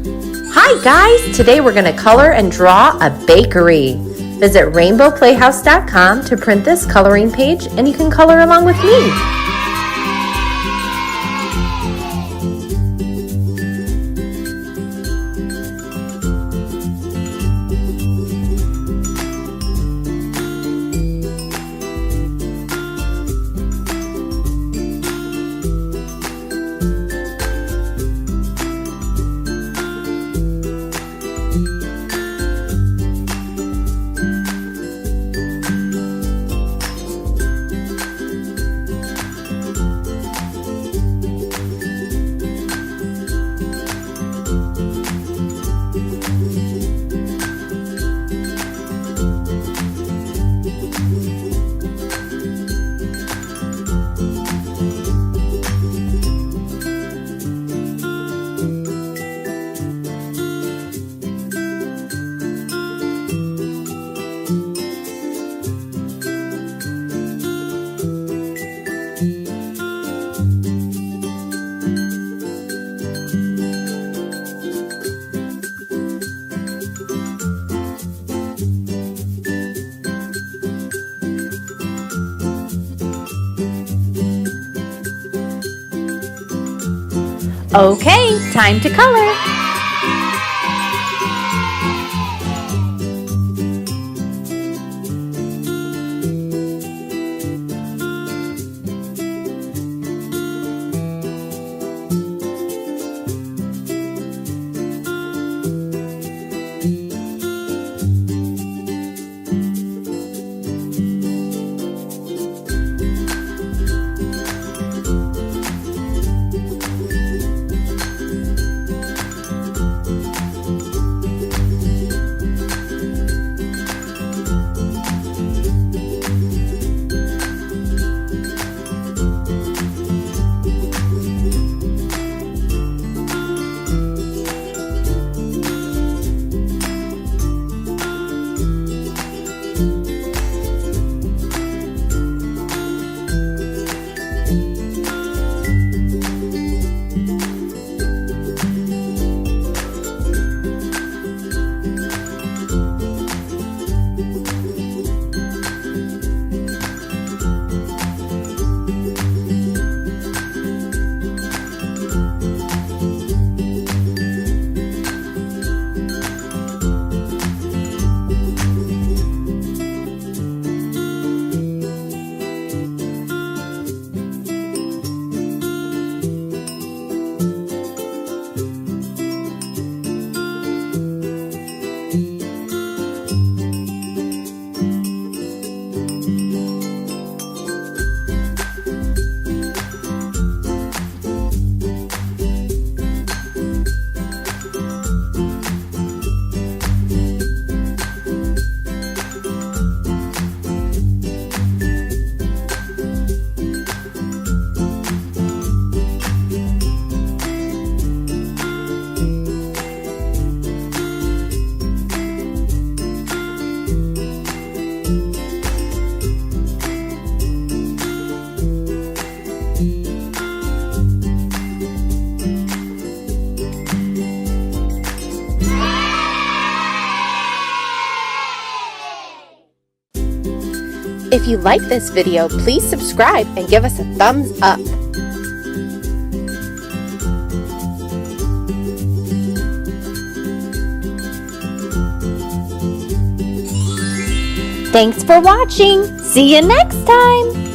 Hi guys! Today we're going to color and draw a bakery. Visit rainbowplayhouse.com to print this coloring page and you can color along with me. Okay, time to color! If you like this video, please subscribe and give us a thumbs up. Thanks for watching. See you next time.